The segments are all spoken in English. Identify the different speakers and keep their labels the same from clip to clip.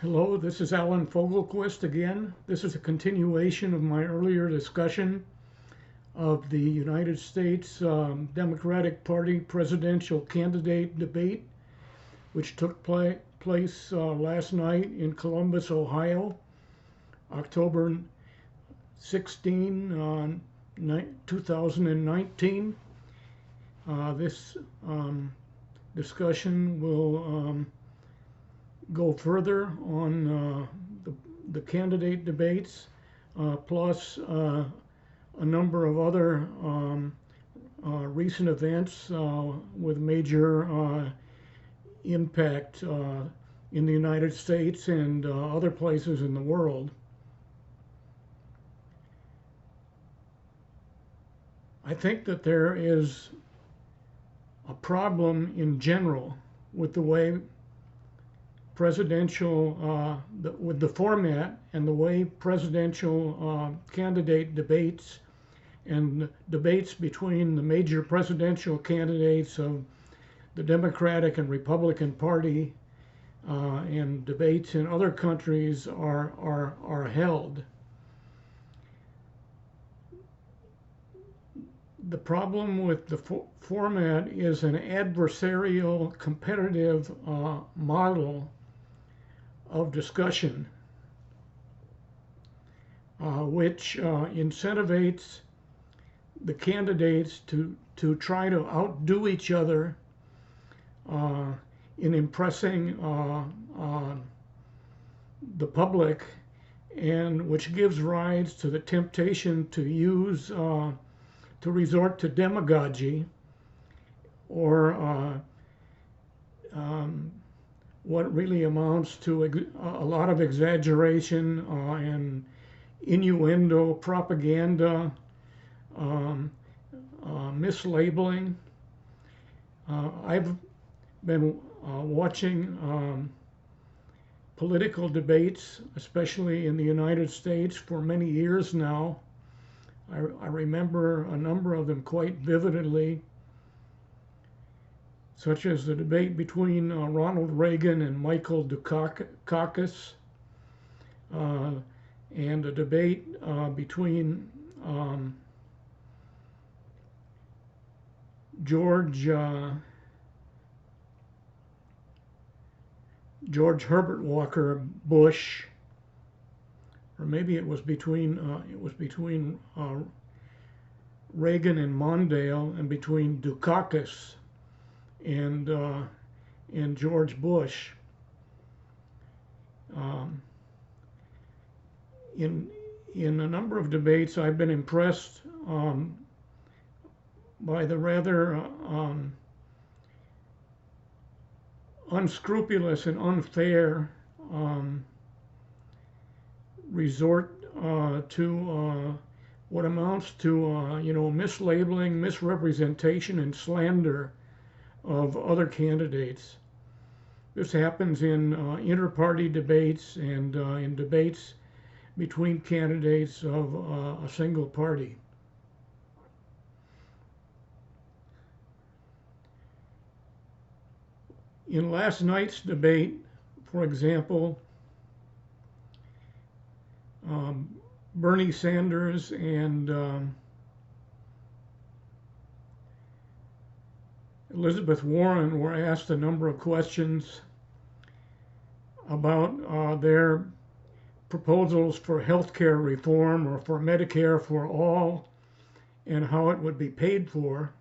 Speaker 1: Hello, this is Alan Fogelquist again. This is a continuation of my earlier discussion of the United States Democratic Party presidential candidate debate, which took place last night in Columbus, Ohio, October 16, 2019. This discussion will go further on the candidate debates, plus a number of other recent events with major impact in the United States and other places in the world. I think that there is a problem in general with the way with the format and the way presidential candidate debates and debates between the major presidential candidates of the Democratic and Republican Party and debates in other countries are held. The problem with the format is an adversarial competitive model of discussion, which incentivates the candidates to try to outdo each other in impressing the public, and which gives rise to the temptation to resort to demagogy or what really amounts to a lot of exaggeration and innuendo, propaganda, mislabeling. I've been watching political debates, especially in the United States, for many years now. I remember a number of them quite vividly, such as the debate between Ronald Reagan and Michael Dukakis, and a debate between George Herbert Walker Bush, or maybe it was between Reagan and Mondale, and between Dukakis and George Bush. In a number of debates, I've been impressed by the rather unscrupulous and unfair resort to what amounts to mislabeling, misrepresentation, and slander of other candidates. This happens in inter-party debates and in debates between candidates of a single party. In last night's debate, for example, Bernie Sanders and Elizabeth Warren were asked a number of questions about their proposals for health care reform or for Medicare for all and how it would be paid for.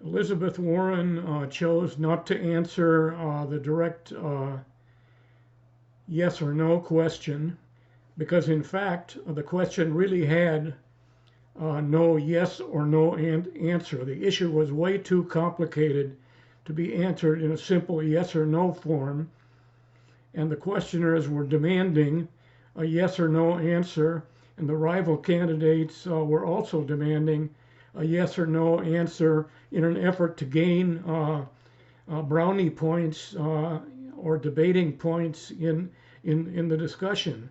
Speaker 1: Elizabeth Warren chose not to answer the direct yes or no question, because in fact the question really had no yes or no answer. The issue was way too complicated to be answered in a simple yes or no form, and the questioners were demanding a yes or no answer, and the rival candidates were also demanding a yes or no answer in an effort to gain brownie points or debating points in the discussion.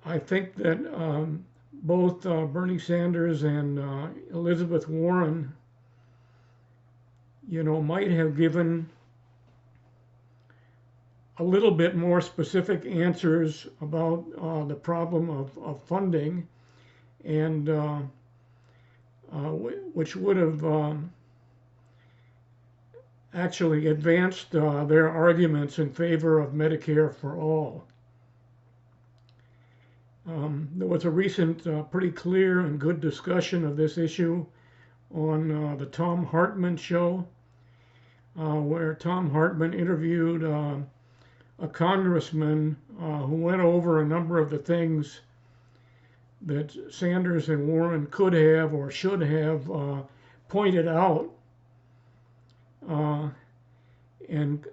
Speaker 1: I think that both Bernie Sanders and Elizabeth Warren might have given a little bit more specific answers about the problem of funding, and which would have actually advanced their arguments in favor of Medicare for all. There was a recent pretty clear and good discussion of this issue on the Tom Hartman show, where Tom Hartman interviewed a congressman who went over a number of the things that Sanders and Warren could have or should have pointed out, and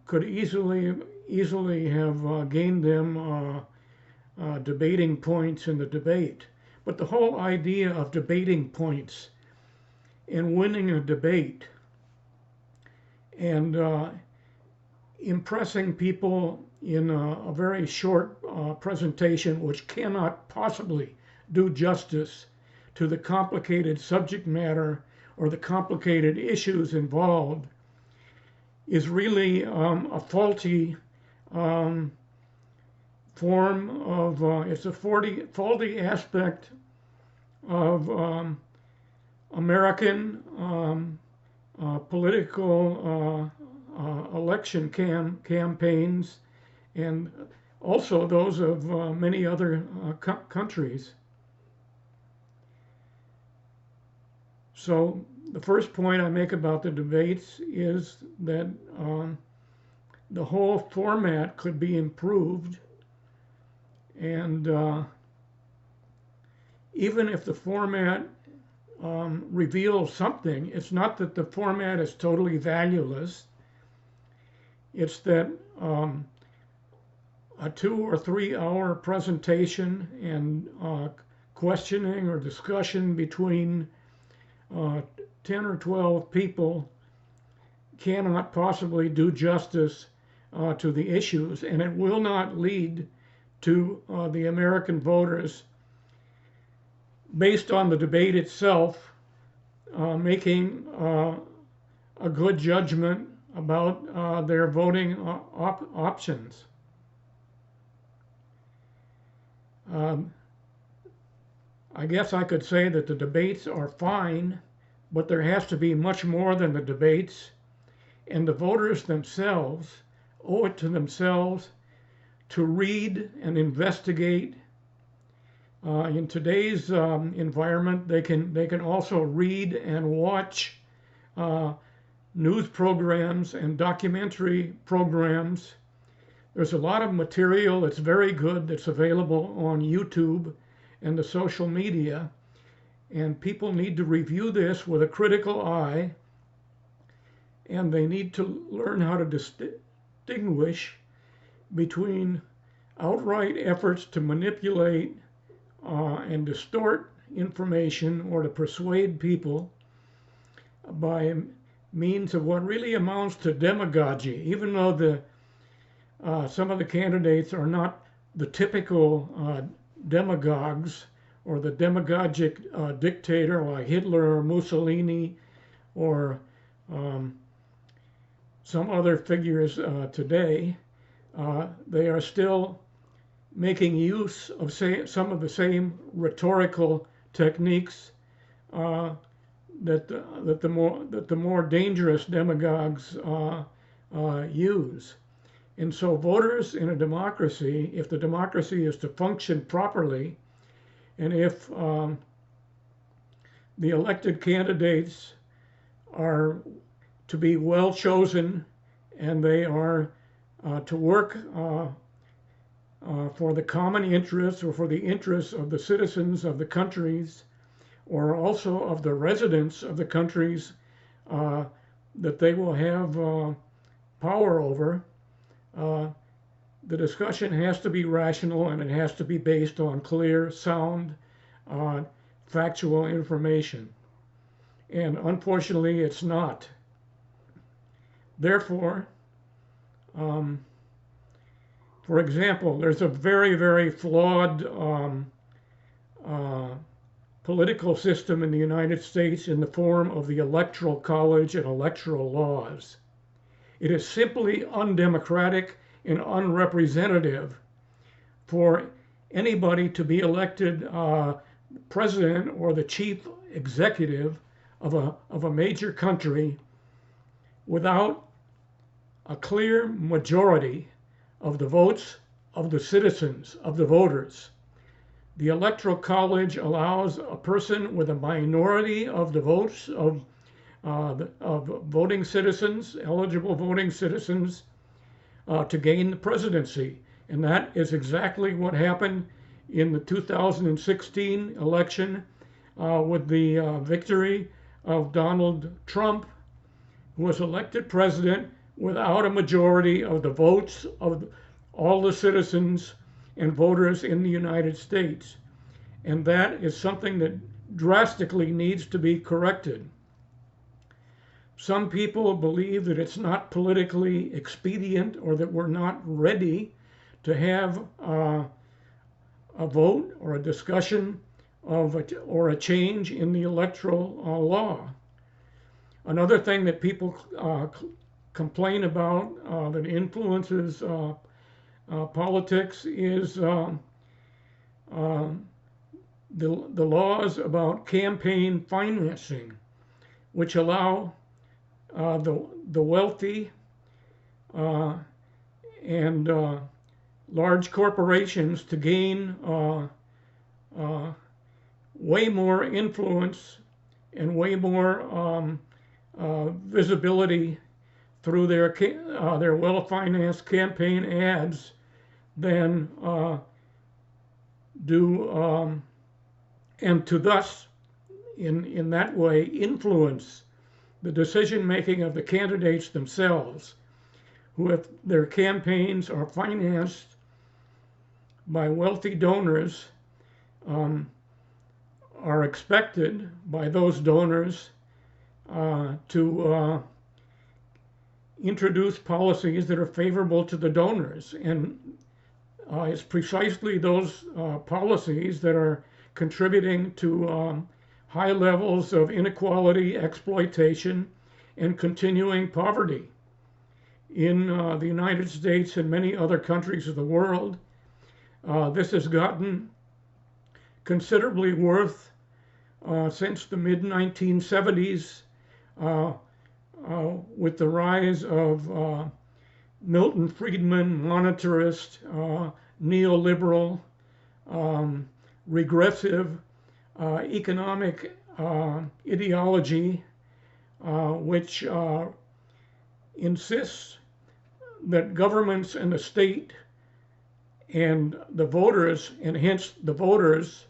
Speaker 1: could easily have gained them debating points in the debate. But the whole idea of debating points and winning a debate and impressing people in a very short presentation, which cannot possibly do justice to the complicated subject matter or the complicated issues involved, is really a faulty form of, it's a faulty aspect of American political election campaigns, and also those of many other countries. So the first point I make about the debates is that the whole format could be improved, and even if the format reveals something, it's not that the format is totally valueless. It's that a 2 or 3 hour presentation and questioning or discussion between 10 or 12 people cannot possibly do justice to the issues, and it will not lead to the American voters, based on the debate itself, making a good judgment about their voting options. I guess I could say that the debates are fine, but there has to be much more than the debates, and the voters themselves owe it to themselves to read and investigate. In today's environment, they can also read and watch news programs and documentary programs. There's a lot of material that's very good that's available on YouTube and the social media, and people need to review this with a critical eye, and they need to learn how to distinguish between outright efforts to manipulate and distort information or to persuade people by means of what really amounts to demagogy, even though some of the candidates are not the typical demagogues or the demagogic dictator like Hitler or Mussolini or some other figures today. They are still making use of some of the same rhetorical techniques that the more dangerous demagogues use. And so voters in a democracy, if the democracy is to function properly, and if the elected candidates are to be well chosen and they are to work for the common interests or for the interests of the citizens of the countries, or also of the residents of the countries that they will have power over, the discussion has to be rational and it has to be based on clear, sound, factual information. And unfortunately, it's not. Therefore, for example, there's a very, very flawed political system in the United States in the form of the Electoral College and electoral laws. It is simply undemocratic and unrepresentative for anybody to be elected president or the chief executive of a major country without a clear majority of the votes of the citizens, of the voters. The Electoral College allows a person with a minority of the votes of voting citizens, eligible voting citizens, to gain the presidency. And that is exactly what happened in the 2016 election with the victory of Donald Trump, who was elected president without a majority of the votes of all the citizens and voters in the United States. And that is something that drastically needs to be corrected. Some people believe that it's not politically expedient or that we're not ready to have a vote or a discussion of or a change in the electoral law. Another thing that people complain about that influences politics is the laws about campaign financing, which allow the wealthy and large corporations to gain way more influence and way more visibility through their well-financed campaign ads than do and to thus in that way influence the decision making of the candidates themselves, who, if their campaigns are financed by wealthy donors, are expected by those donors to introduce policies that are favorable to the donors. And it's precisely those policies that are contributing to high levels of inequality, exploitation, and continuing poverty in the United States and many other countries of the world. This has gotten considerably worse since the mid-1970s with the rise of Milton Friedman, monetarist, neoliberal, regressive economic ideology, which insists that governments and the state and the voters, and hence the voters,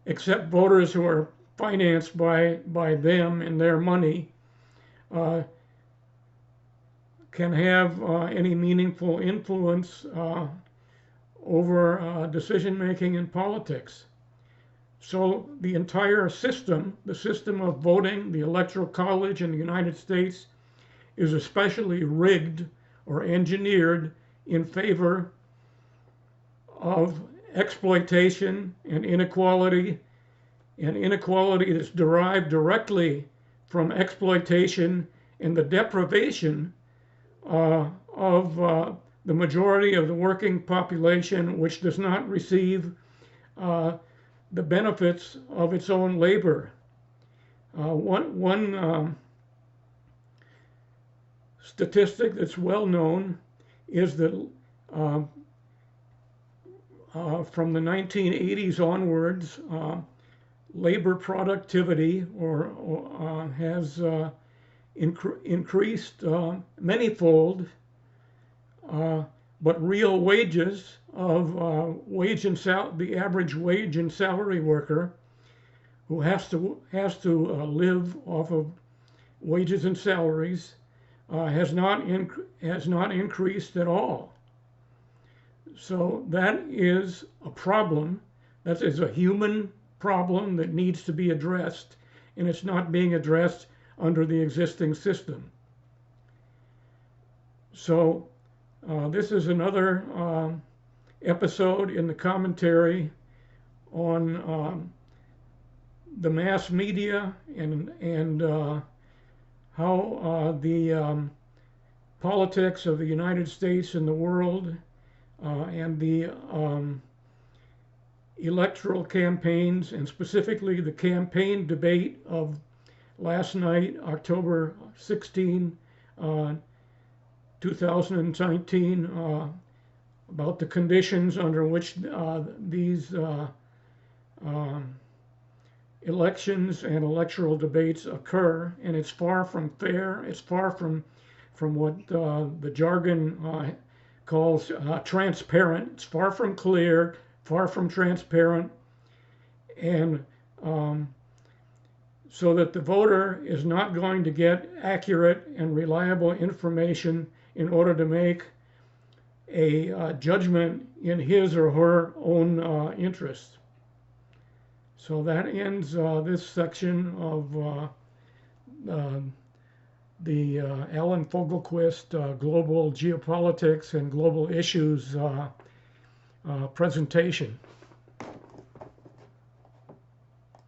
Speaker 1: except voters who are financed by them and their money, can have any meaningful influence over decision making in politics. So the entire system, the system of voting, the Electoral College in the United States, is especially rigged or engineered in favor of exploitation and inequality that's derived directly from exploitation and the deprivation of the majority of the working population, which does not receive the benefits of its own labor. One statistic that's well known is that from the 1980s onwards, labor productivity has increased manyfold, but real wages of the average wage and salary worker, who has to live off of wages and salaries, has not increased at all. So that is a problem. That is a human problem that needs to be addressed, and it's not being addressed under the existing system. So this is another episode in the commentary on the mass media and how the politics of the United States and the world and the electoral campaigns, and specifically the campaign debate of last night, October 16, 2019, about the conditions under which these elections and electoral debates occur. And it's far from fair. It's far from what the jargon calls transparent. It's far from clear, far from transparent. And so that the voter is not going to get accurate and reliable information in order to make a judgment in his or her own interest. So that ends this section of the Alan Fogelquist Global Geopolitics and Global Issues presentation.